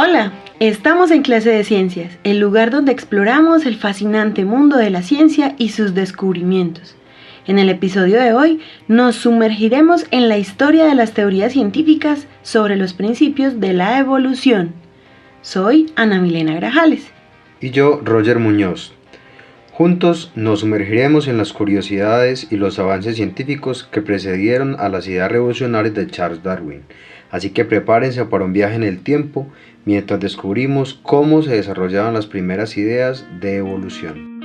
Hola, estamos en Clase de Ciencias, el lugar donde exploramos el fascinante mundo de la ciencia y sus descubrimientos. En el episodio de hoy nos sumergiremos en la historia de las teorías científicas sobre los principios de la evolución. Soy Ana Milena Grajales. Y yo, Roger Muñoz. Juntos nos sumergiremos en las curiosidades y los avances científicos que precedieron a las ideas revolucionarias de Charles Darwin. Así que prepárense para un viaje en el tiempo mientras descubrimos cómo se desarrollaban las primeras ideas de evolución.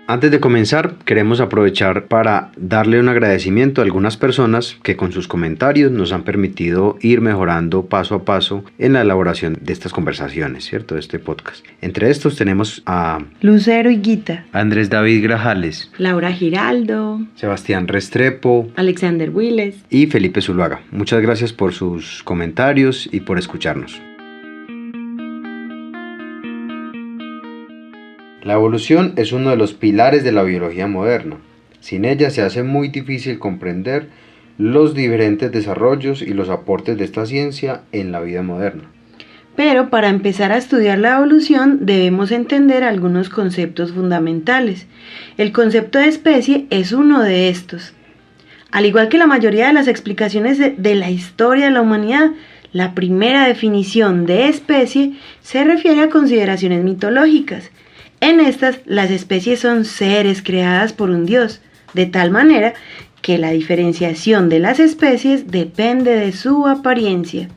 Antes de comenzar, queremos aprovechar para darle un agradecimiento a algunas personas que con sus comentarios nos han permitido ir mejorando paso a paso en la elaboración de estas conversaciones, ¿cierto? De este podcast. Entre estos tenemos a Lucero Higuita, Andrés David Grajales, Laura Giraldo, Sebastián Restrepo, Alexander Willes y Felipe Zuluaga. Muchas gracias por sus comentarios y por escucharnos. La evolución es uno de los pilares de la biología moderna. Sin ella se hace muy difícil comprender los diferentes desarrollos y los aportes de esta ciencia en la vida moderna. Pero para empezar a estudiar la evolución debemos entender algunos conceptos fundamentales. El concepto de especie es uno de estos. Al igual que la mayoría de las explicaciones de la historia de la humanidad, la primera definición de especie se refiere a consideraciones mitológicas. En estas, las especies son seres creadas por un dios, de tal manera que la diferenciación de las especies depende de su apariencia.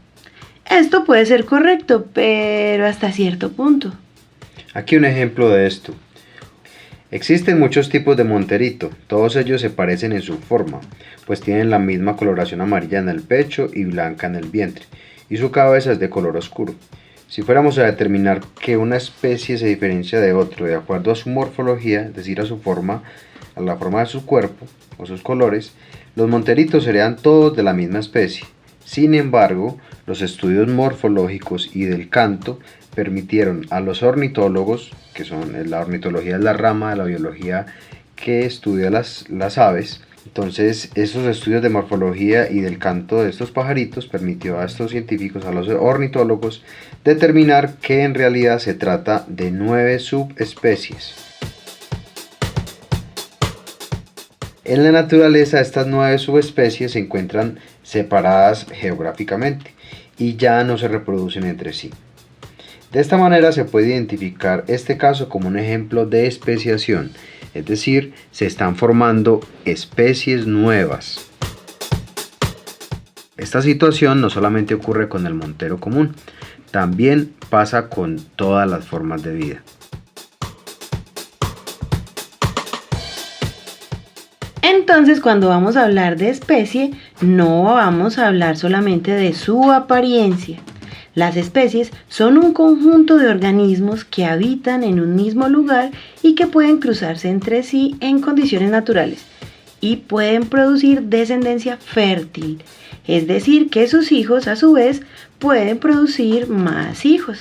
Esto puede ser correcto, pero hasta cierto punto. Aquí un ejemplo de esto. Existen muchos tipos de monterito, todos ellos se parecen en su forma, pues tienen la misma coloración amarilla en el pecho y blanca en el vientre, y su cabeza es de color oscuro. Si fuéramos a determinar que una especie se diferencia de otro de acuerdo a su morfología, es decir, a la forma de su cuerpo o sus colores, los monteritos serían todos de la misma especie. Sin embargo, los estudios morfológicos y del canto permitieron a los ornitólogos, la ornitología es la rama de la biología que estudia las aves. Entonces, esos estudios de morfología y del canto de estos pajaritos permitió a estos científicos, a los ornitólogos, determinar que en realidad se trata de 9 subespecies. En la naturaleza, estas 9 subespecies se encuentran separadas geográficamente y ya no se reproducen entre sí. De esta manera se puede identificar este caso como un ejemplo de especiación, es decir, se están formando especies nuevas. Esta situación no solamente ocurre con el montero común, también pasa con todas las formas de vida. Entonces, cuando vamos a hablar de especie, no vamos a hablar solamente de su apariencia. Las especies son un conjunto de organismos que habitan en un mismo lugar y que pueden cruzarse entre sí en condiciones naturales y pueden producir descendencia fértil, es decir, que sus hijos a su vez pueden producir más hijos.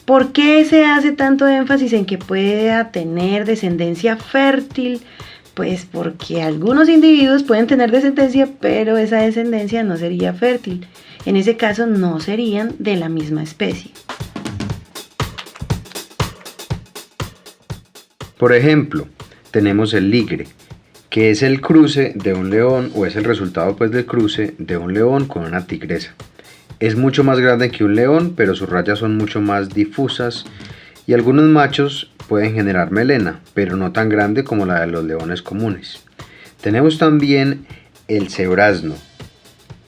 ¿Por qué se hace tanto énfasis en que pueda tener descendencia fértil? Pues porque algunos individuos pueden tener descendencia, pero esa descendencia no sería fértil. En ese caso no serían de la misma especie. Por ejemplo, tenemos el ligre, que es el cruce de un león, o es el resultado del cruce de un león con una tigresa. Es mucho más grande que un león, pero sus rayas son mucho más difusas y algunos machos pueden generar melena, pero no tan grande como la de los leones comunes. Tenemos también el cebrazno,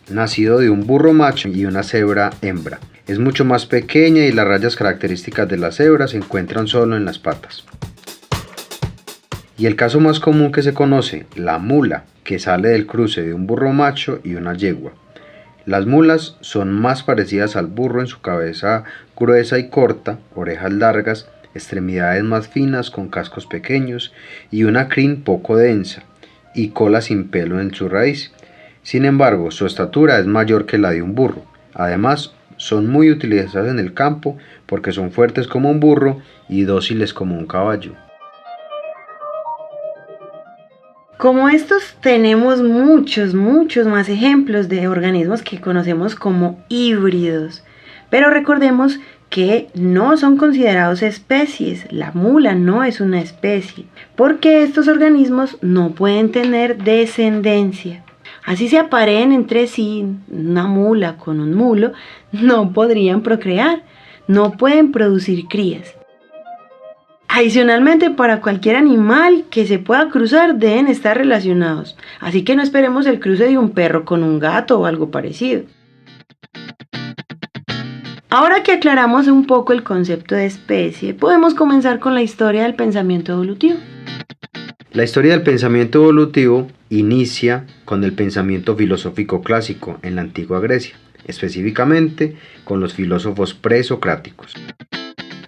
nacido de un burro macho y una cebra hembra. Es mucho más pequeña y las rayas características de la cebra se encuentran solo en las patas. Y el caso más común que se conoce, la mula, que sale del cruce de un burro macho y una yegua. Las mulas son más parecidas al burro en su cabeza gruesa y corta, orejas largas, extremidades más finas con cascos pequeños y una crin poco densa y cola sin pelo en su raíz. Sin embargo, su estatura es mayor que la de un burro. Además, son muy utilizadas en el campo porque son fuertes como un burro y dóciles como un caballo. Como estos tenemos muchos más ejemplos de organismos que conocemos como híbridos, pero recordemos que no son considerados especies. La mula no es una especie, porque estos organismos no pueden tener descendencia. Así se apareen entre sí, una mula con un mulo, no podrían procrear, no pueden producir crías. Adicionalmente, para cualquier animal que se pueda cruzar deben estar relacionados, así que no esperemos el cruce de un perro con un gato o algo parecido. Ahora que aclaramos un poco el concepto de especie, podemos comenzar con la historia del pensamiento evolutivo. La historia del pensamiento evolutivo inicia con el pensamiento filosófico clásico en la antigua Grecia, específicamente con los filósofos presocráticos.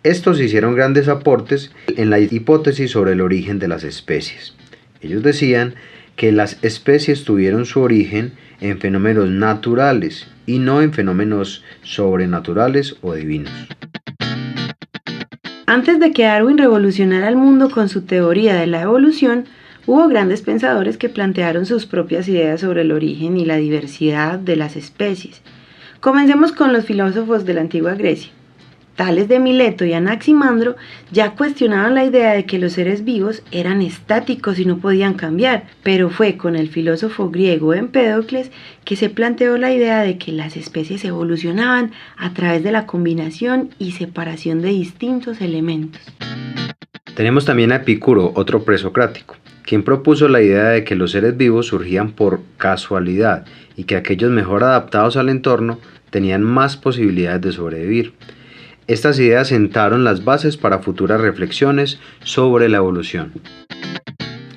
Estos hicieron grandes aportes en la hipótesis sobre el origen de las especies. Ellos decían que las especies tuvieron su origen en fenómenos naturales y no en fenómenos sobrenaturales o divinos. Antes de que Darwin revolucionara el mundo con su teoría de la evolución, hubo grandes pensadores que plantearon sus propias ideas sobre el origen y la diversidad de las especies. Comencemos con los filósofos de la antigua Grecia. Tales de Mileto y Anaximandro ya cuestionaban la idea de que los seres vivos eran estáticos y no podían cambiar, pero fue con el filósofo griego Empédocles que se planteó la idea de que las especies evolucionaban a través de la combinación y separación de distintos elementos. Tenemos también a Epicuro, otro presocrático, quien propuso la idea de que los seres vivos surgían por casualidad y que aquellos mejor adaptados al entorno tenían más posibilidades de sobrevivir. Estas ideas sentaron las bases para futuras reflexiones sobre la evolución.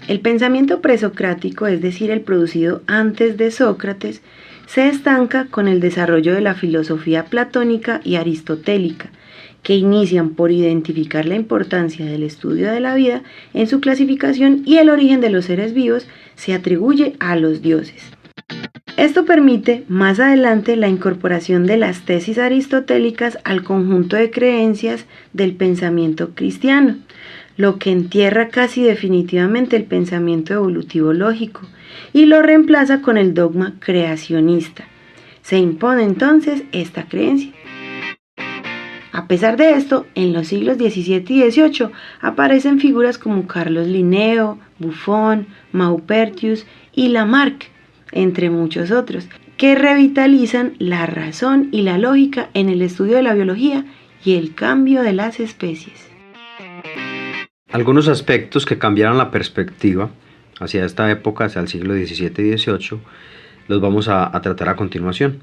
El pensamiento presocrático, es decir, el producido antes de Sócrates, se estanca con el desarrollo de la filosofía platónica y aristotélica, que inician por identificar la importancia del estudio de la vida en su clasificación y el origen de los seres vivos se atribuye a los dioses. Esto permite, más adelante, la incorporación de las tesis aristotélicas al conjunto de creencias del pensamiento cristiano, lo que entierra casi definitivamente el pensamiento evolutivo lógico y lo reemplaza con el dogma creacionista. Se impone entonces esta creencia. A pesar de esto, en los siglos XVII y XVIII aparecen figuras como Carlos Linneo, Buffon, Maupertuis y Lamarck, entre muchos otros, que revitalizan la razón y la lógica en el estudio de la biología y el cambio de las especies. Algunos aspectos que cambiaron la perspectiva hacia esta época, hacia el siglo XVII y XVIII, los vamos a tratar a continuación.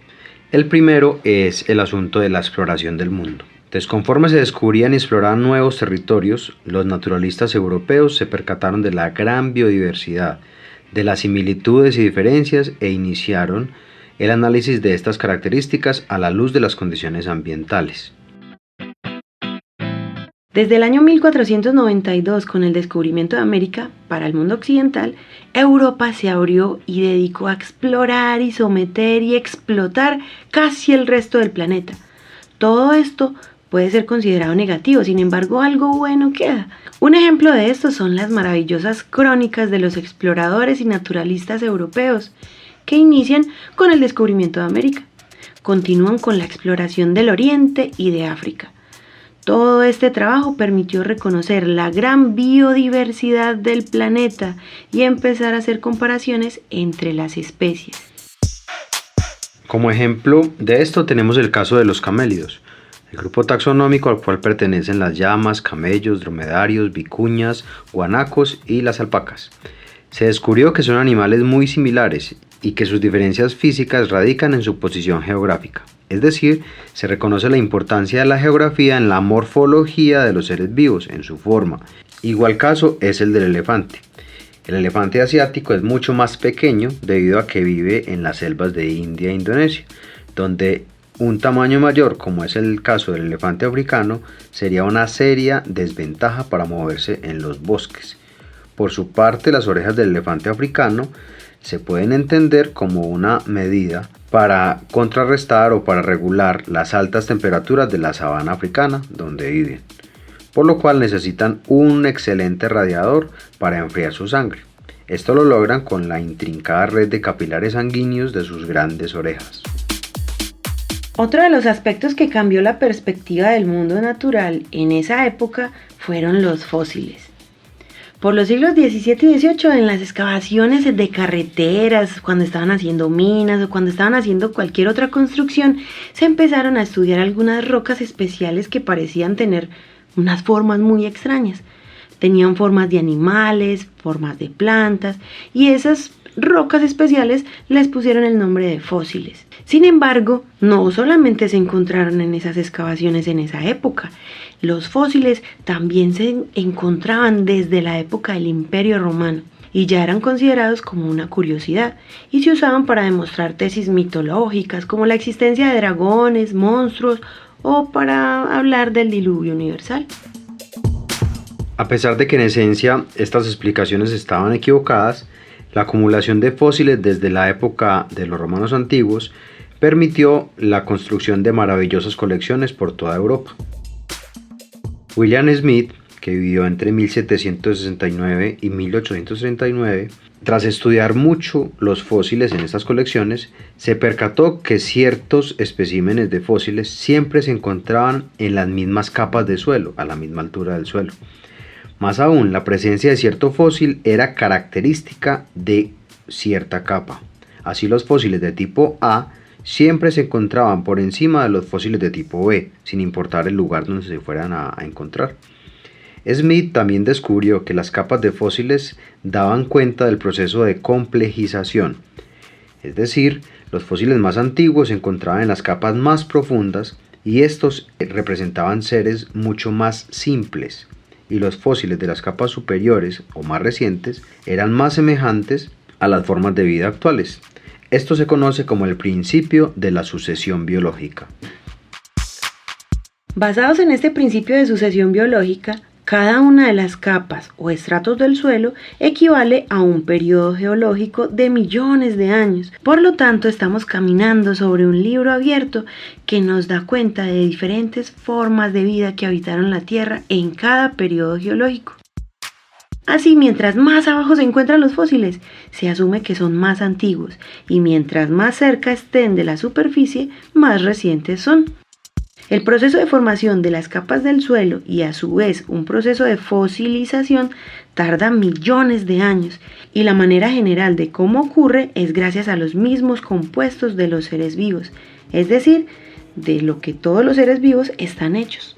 El primero es el asunto de la exploración del mundo. Entonces, conforme se descubrían y exploraban nuevos territorios, los naturalistas europeos se percataron de la gran biodiversidad, de las similitudes y diferencias e iniciaron el análisis de estas características a la luz de las condiciones ambientales. Desde el año 1492, con el descubrimiento de América para el mundo occidental, Europa se abrió y dedicó a explorar y someter y explotar casi el resto del planeta. Todo esto puede ser considerado negativo, sin embargo algo bueno queda. Un ejemplo de esto son las maravillosas crónicas de los exploradores y naturalistas europeos, que inician con el descubrimiento de América, continúan con la exploración del Oriente y de África. Todo este trabajo permitió reconocer la gran biodiversidad del planeta y empezar a hacer comparaciones entre las especies. Como ejemplo de esto tenemos el caso de los camélidos, el grupo taxonómico al cual pertenecen las llamas, camellos, dromedarios, vicuñas, guanacos y las alpacas. Se descubrió que son animales muy similares y que sus diferencias físicas radican en su posición geográfica. Es decir, se reconoce la importancia de la geografía en la morfología de los seres vivos, en su forma. Igual caso es el del elefante. El elefante asiático es mucho más pequeño debido a que vive en las selvas de India e Indonesia, donde un tamaño mayor, como es el caso del elefante africano, sería una seria desventaja para moverse en los bosques. Por su parte, las orejas del elefante africano se pueden entender como una medida para contrarrestar o para regular las altas temperaturas de la sabana africana donde viven, por lo cual necesitan un excelente radiador para enfriar su sangre. Esto lo logran con la intrincada red de capilares sanguíneos de sus grandes orejas. Otro de los aspectos que cambió la perspectiva del mundo natural en esa época fueron los fósiles. Por los siglos XVII y XVIII, en las excavaciones de carreteras, cuando estaban haciendo minas o cuando estaban haciendo cualquier otra construcción, se empezaron a estudiar algunas rocas especiales que parecían tener unas formas muy extrañas. Tenían formas de animales, formas de plantas, y esas rocas especiales les pusieron el nombre de fósiles. Sin embargo, no solamente se encontraron en esas excavaciones en esa época. Los fósiles también se encontraban desde la época del Imperio Romano y ya eran considerados como una curiosidad y se usaban para demostrar tesis mitológicas como la existencia de dragones, monstruos o para hablar del diluvio universal. A pesar de que en esencia estas explicaciones estaban equivocadas, la acumulación de fósiles desde la época de los romanos antiguos permitió la construcción de maravillosas colecciones por toda Europa. William Smith, que vivió entre 1769 y 1839, tras estudiar mucho los fósiles en estas colecciones, se percató que ciertos especímenes de fósiles siempre se encontraban en las mismas capas de suelo, a la misma altura del suelo. Más aún, la presencia de cierto fósil era característica de cierta capa. Así, los fósiles de tipo A siempre se encontraban por encima de los fósiles de tipo B, sin importar el lugar donde se fueran a encontrar. Smith también descubrió que las capas de fósiles daban cuenta del proceso de complejización, es decir, los fósiles más antiguos se encontraban en las capas más profundas y estos representaban seres mucho más simples, y los fósiles de las capas superiores o más recientes eran más semejantes a las formas de vida actuales. Esto se conoce como el principio de la sucesión biológica. Basados en este principio de sucesión biológica, cada una de las capas o estratos del suelo equivale a un periodo geológico de millones de años. Por lo tanto, estamos caminando sobre un libro abierto que nos da cuenta de diferentes formas de vida que habitaron la Tierra en cada periodo geológico. Así, mientras más abajo se encuentran los fósiles, se asume que son más antiguos, y mientras más cerca estén de la superficie, más recientes son. El proceso de formación de las capas del suelo y a su vez un proceso de fosilización tarda millones de años, y la manera general de cómo ocurre es gracias a los mismos compuestos de los seres vivos, es decir, de lo que todos los seres vivos están hechos.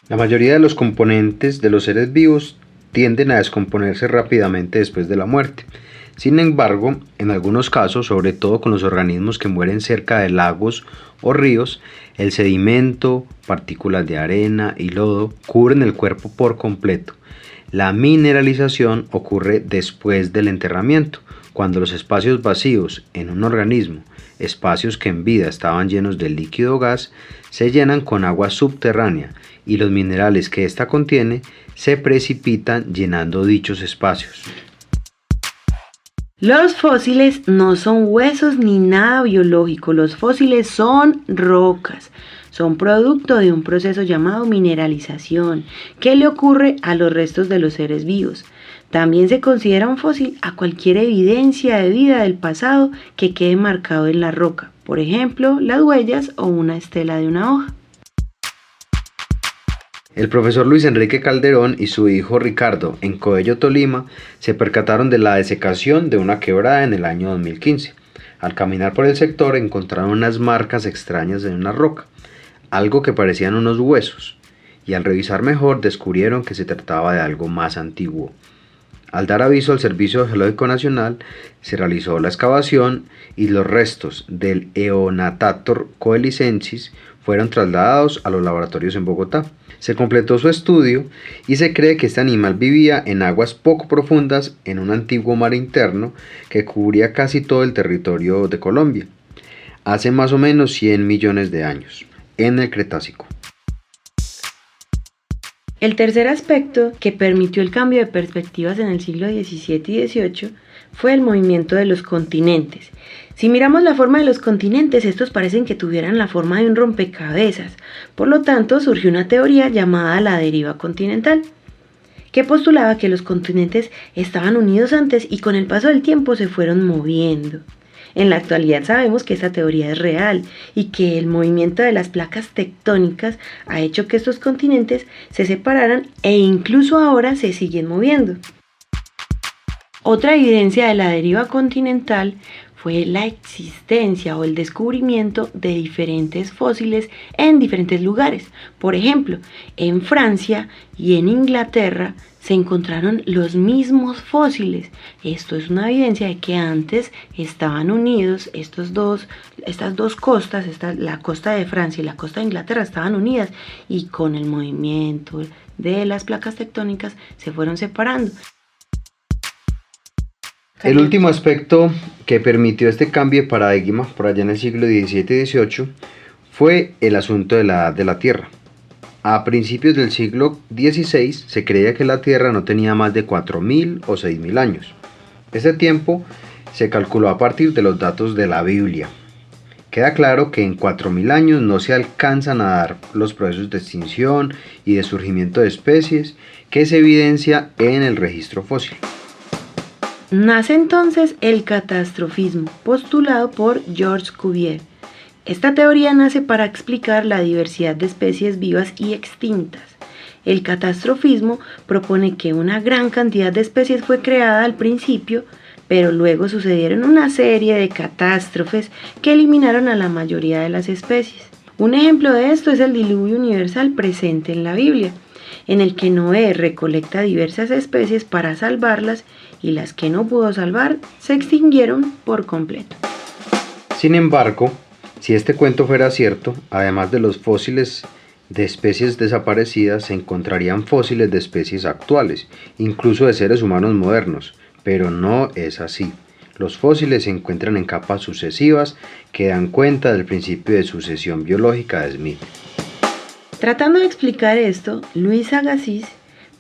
La mayoría de los componentes de los seres vivos tienden a descomponerse rápidamente después de la muerte. Sin embargo, en algunos casos, sobre todo con los organismos que mueren cerca de lagos o ríos, el sedimento, partículas de arena y lodo cubren el cuerpo por completo. La mineralización ocurre después del enterramiento, cuando los espacios vacíos en un organismo, espacios que en vida estaban llenos de líquido o gas, se llenan con agua subterránea y los minerales que ésta contiene se precipitan llenando dichos espacios. Los fósiles no son huesos ni nada biológico, los fósiles son rocas. Son producto de un proceso llamado mineralización, que le ocurre a los restos de los seres vivos. También se considera un fósil a cualquier evidencia de vida del pasado que quede marcado en la roca, por ejemplo, las huellas o una estela de una hoja. El profesor Luis Enrique Calderón y su hijo Ricardo, en Coello, Tolima, se percataron de la desecación de una quebrada en el año 2015. Al caminar por el sector encontraron unas marcas extrañas en una roca, algo que parecían unos huesos, y al revisar mejor descubrieron que se trataba de algo más antiguo. Al dar aviso al Servicio Geológico Nacional, se realizó la excavación y los restos del Eonatator coelicensis fueron trasladados a los laboratorios en Bogotá. Se completó su estudio y se cree que este animal vivía en aguas poco profundas en un antiguo mar interno que cubría casi todo el territorio de Colombia, hace más o menos 100 millones de años, en el Cretácico. El tercer aspecto que permitió el cambio de perspectivas en el siglo XVII y XVIII fue el movimiento de los continentes. Si miramos la forma de los continentes, estos parecen que tuvieran la forma de un rompecabezas. Por lo tanto, surgió una teoría llamada la deriva continental. que postulaba que los continentes estaban unidos antes y con el paso del tiempo se fueron moviendo. En la actualidad sabemos que esta teoría es real y que el movimiento de las placas tectónicas ha hecho que estos continentes se separaran e incluso ahora se siguen moviendo. Otra evidencia de la deriva continental fue la existencia o el descubrimiento de diferentes fósiles en diferentes lugares. Por ejemplo, en Francia y en Inglaterra se encontraron los mismos fósiles. Esto es una evidencia de que antes estaban unidos estas dos costas, la costa de Francia y la costa de Inglaterra estaban unidas y con el movimiento de las placas tectónicas se fueron separando. El último aspecto que permitió este cambio de paradigma por allá en el siglo XVII y XVIII fue el asunto de la edad de la Tierra. A principios del siglo XVI se creía que la Tierra no tenía más de 4.000 o 6.000 años. Este tiempo se calculó a partir de los datos de la Biblia. Queda claro que en 4.000 años no se alcanzan a dar los procesos de extinción y de surgimiento de especies que se evidencia en el registro fósil. Nace entonces el catastrofismo, postulado por Georges Cuvier. Esta teoría nace para explicar la diversidad de especies vivas y extintas. El catastrofismo propone que una gran cantidad de especies fue creada al principio, pero luego sucedieron una serie de catástrofes que eliminaron a la mayoría de las especies. Un ejemplo de esto es el diluvio universal presente en la Biblia, en el que Noé recolecta diversas especies para salvarlas y las que no pudo salvar se extinguieron por completo. Sin embargo, si este cuento fuera cierto, además de los fósiles de especies desaparecidas, se encontrarían fósiles de especies actuales, incluso de seres humanos modernos, pero no es así. Los fósiles se encuentran en capas sucesivas que dan cuenta del principio de sucesión biológica de Smith. Tratando de explicar esto, Luis Agassiz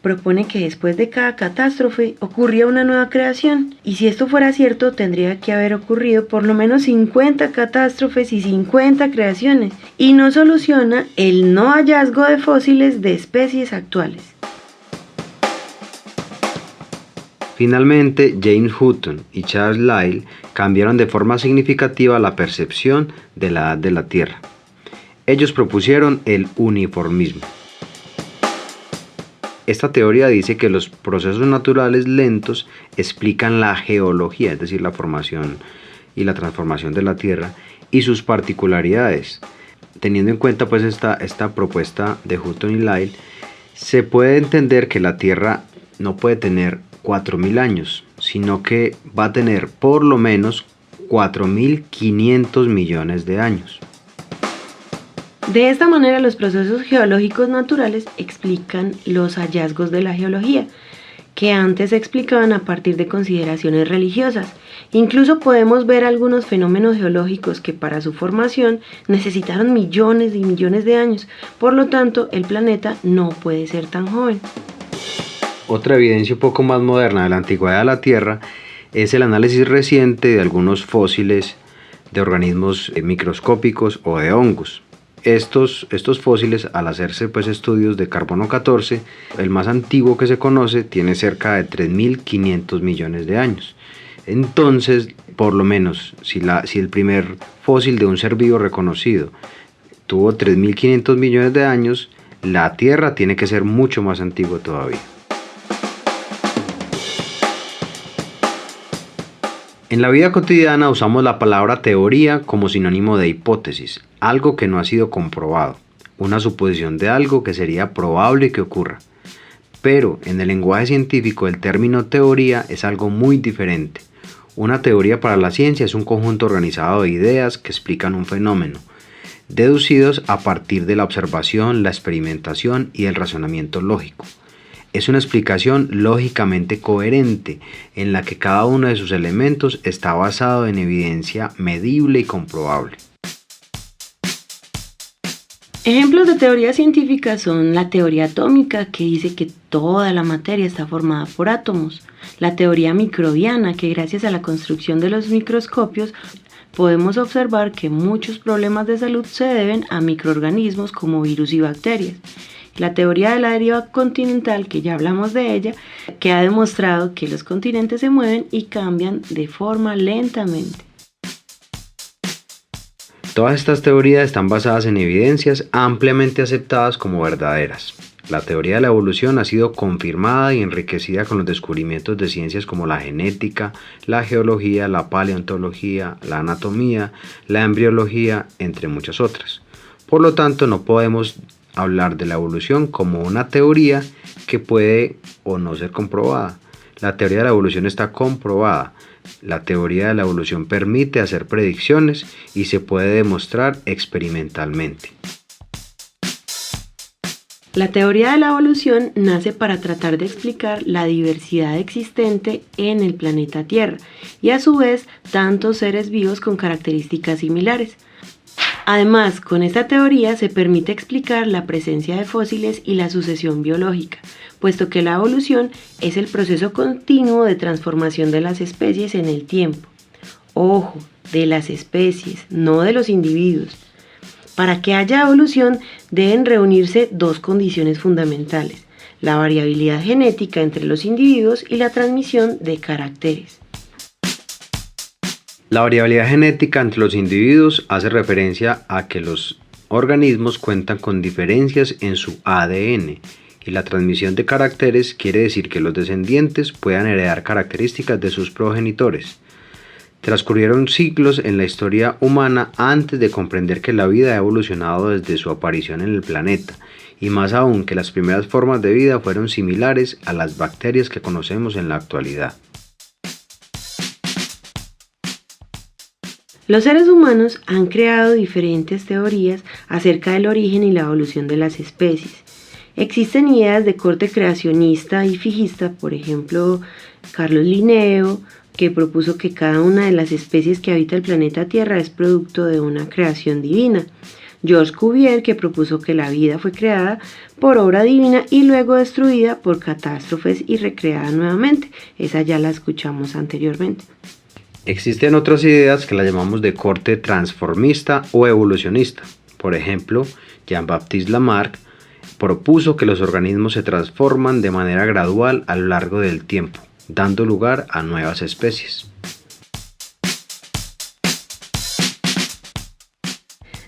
propone que después de cada catástrofe ocurría una nueva creación, y si esto fuera cierto tendría que haber ocurrido por lo menos 50 catástrofes y 50 creaciones, y no soluciona el no hallazgo de fósiles de especies actuales. Finalmente, James Hutton y Charles Lyell cambiaron de forma significativa la percepción de la edad de la Tierra. Ellos propusieron el uniformismo. Esta teoría dice que los procesos naturales lentos explican la geología, es decir, la formación y la transformación de la Tierra y sus particularidades. Teniendo en cuenta pues esta propuesta de Hutton y Lyell, se puede entender que la Tierra no puede tener 4.000 años, sino que va a tener por lo menos 4.500 millones de años. De esta manera, los procesos geológicos naturales explican los hallazgos de la geología, que antes se explicaban a partir de consideraciones religiosas. Incluso podemos ver algunos fenómenos geológicos que para su formación necesitaron millones y millones de años, por lo tanto, el planeta no puede ser tan joven. Otra evidencia un poco más moderna de la antigüedad de la Tierra es el análisis reciente de algunos fósiles de organismos microscópicos o de hongos. Estos fósiles, al hacerse pues estudios de carbono 14, el más antiguo que se conoce tiene cerca de 3.500 millones de años. Entonces, por lo menos, si el primer fósil de un ser vivo reconocido tuvo 3.500 millones de años, la Tierra tiene que ser mucho más antigua todavía. En la vida cotidiana usamos la palabra teoría como sinónimo de hipótesis, algo que no ha sido comprobado, una suposición de algo que sería probable que ocurra. Pero en el lenguaje científico el término teoría es algo muy diferente. Una teoría para la ciencia es un conjunto organizado de ideas que explican un fenómeno, deducidos a partir de la observación, la experimentación y el razonamiento lógico. Es una explicación lógicamente coherente, en la que cada uno de sus elementos está basado en evidencia medible y comprobable. Ejemplos de teoría científica son la teoría atómica, que dice que toda la materia está formada por átomos, la teoría microbiana, que gracias a la construcción de los microscopios podemos observar que muchos problemas de salud se deben a microorganismos como virus y bacterias, La teoría de la deriva continental, que ya hablamos de ella, que ha demostrado que los continentes se mueven y cambian de forma lentamente. Todas estas teorías están basadas en evidencias ampliamente aceptadas como verdaderas. La teoría de la evolución ha sido confirmada y enriquecida con los descubrimientos de ciencias como la genética, la geología, la paleontología, la anatomía, la embriología, entre muchas otras. Por lo tanto, no podemos hablar de la evolución como una teoría que puede o no ser comprobada. La teoría de la evolución está comprobada. La teoría de la evolución permite hacer predicciones y se puede demostrar experimentalmente. La teoría de la evolución nace para tratar de explicar la diversidad existente en el planeta Tierra y a su vez tantos seres vivos con características similares. Además, con esta teoría se permite explicar la presencia de fósiles y la sucesión biológica, puesto que la evolución es el proceso continuo de transformación de las especies en el tiempo. Ojo, de las especies, no de los individuos. Para que haya evolución deben reunirse dos condiciones fundamentales: la variabilidad genética entre los individuos y la transmisión de caracteres. La variabilidad genética entre los individuos hace referencia a que los organismos cuentan con diferencias en su ADN, y la transmisión de caracteres quiere decir que los descendientes puedan heredar características de sus progenitores. Transcurrieron siglos en la historia humana antes de comprender que la vida ha evolucionado desde su aparición en el planeta, y más aún que las primeras formas de vida fueron similares a las bacterias que conocemos en la actualidad. Los seres humanos han creado diferentes teorías acerca del origen y la evolución de las especies. Existen ideas de corte creacionista y fijista, por ejemplo, Carlos Linneo, que propuso que cada una de las especies que habita el planeta Tierra es producto de una creación divina. Georges Cuvier, que propuso que la vida fue creada por obra divina y luego destruida por catástrofes y recreada nuevamente. Esa ya la escuchamos anteriormente. Existen otras ideas que las llamamos de corte transformista o evolucionista. Por ejemplo, Jean-Baptiste Lamarck propuso que los organismos se transforman de manera gradual a lo largo del tiempo, dando lugar a nuevas especies.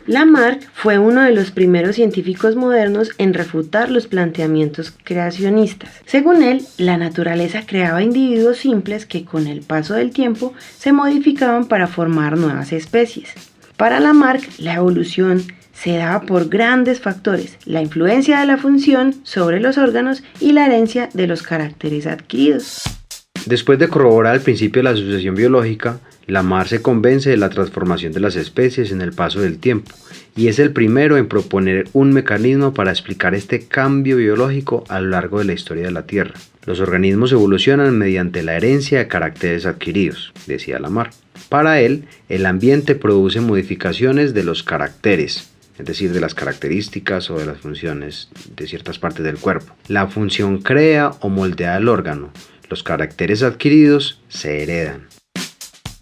Lamarck fue uno de los primeros científicos modernos en refutar los planteamientos creacionistas. Según él, la naturaleza creaba individuos simples que con el paso del tiempo se modificaban para formar nuevas especies. Para Lamarck, la evolución se daba por grandes factores: la influencia de la función sobre los órganos y la herencia de los caracteres adquiridos. Después de corroborar el principio de la sucesión biológica, Lamarck se convence de la transformación de las especies en el paso del tiempo, y es el primero en proponer un mecanismo para explicar este cambio biológico a lo largo de la historia de la Tierra. Los organismos evolucionan mediante la herencia de caracteres adquiridos, decía Lamarck. Para él, el ambiente produce modificaciones de los caracteres, es decir, de las características o de las funciones de ciertas partes del cuerpo. La función crea o moldea el órgano. Los caracteres adquiridos se heredan.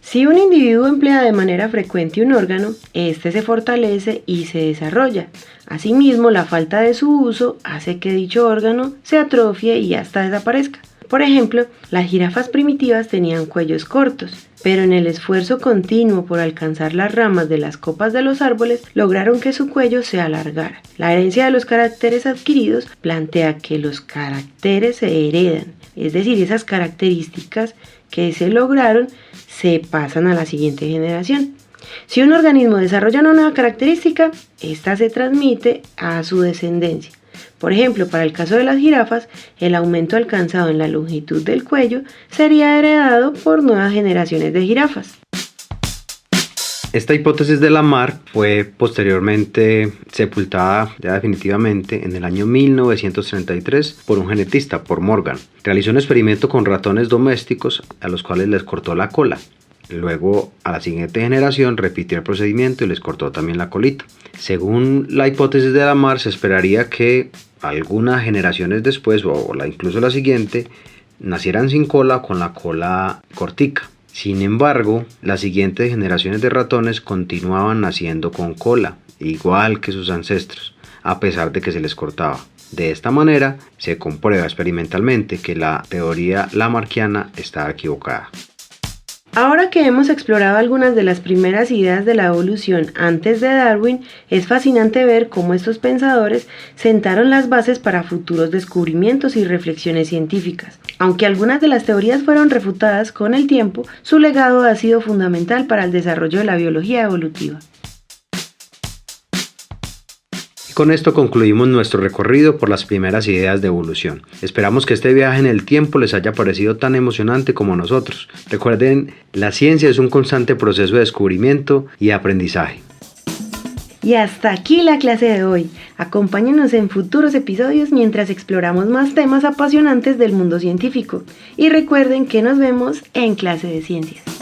Si un individuo emplea de manera frecuente un órgano, este se fortalece y se desarrolla. Asimismo, la falta de su uso hace que dicho órgano se atrofie y hasta desaparezca. Por ejemplo, las jirafas primitivas tenían cuellos cortos, pero en el esfuerzo continuo por alcanzar las ramas de las copas de los árboles, lograron que su cuello se alargara. La herencia de los caracteres adquiridos plantea que los caracteres se heredan, es decir, esas características que se lograron se pasan a la siguiente generación. Si un organismo desarrolla una nueva característica, esta se transmite a su descendencia. Por ejemplo, para el caso de las jirafas, el aumento alcanzado en la longitud del cuello sería heredado por nuevas generaciones de jirafas. Esta hipótesis de Lamarck fue posteriormente sepultada ya definitivamente en el año 1933 por un genetista, por Morgan. Realizó un experimento con ratones domésticos a los cuales les cortó la cola. Luego, a la siguiente generación, repitió el procedimiento y les cortó también la colita. Según la hipótesis de Lamarck, se esperaría que algunas generaciones después, incluso la siguiente, nacieran sin cola o con la cola cortica. Sin embargo, las siguientes generaciones de ratones continuaban naciendo con cola, igual que sus ancestros, a pesar de que se les cortaba. De esta manera, se comprueba experimentalmente que la teoría lamarckiana está equivocada. Ahora que hemos explorado algunas de las primeras ideas de la evolución antes de Darwin, es fascinante ver cómo estos pensadores sentaron las bases para futuros descubrimientos y reflexiones científicas. Aunque algunas de las teorías fueron refutadas con el tiempo, su legado ha sido fundamental para el desarrollo de la biología evolutiva. Con esto concluimos nuestro recorrido por las primeras ideas de evolución. Esperamos que este viaje en el tiempo les haya parecido tan emocionante como a nosotros. Recuerden, la ciencia es un constante proceso de descubrimiento y aprendizaje. Y hasta aquí la clase de hoy. Acompáñenos en futuros episodios mientras exploramos más temas apasionantes del mundo científico. Y recuerden que nos vemos en Clase de Ciencias.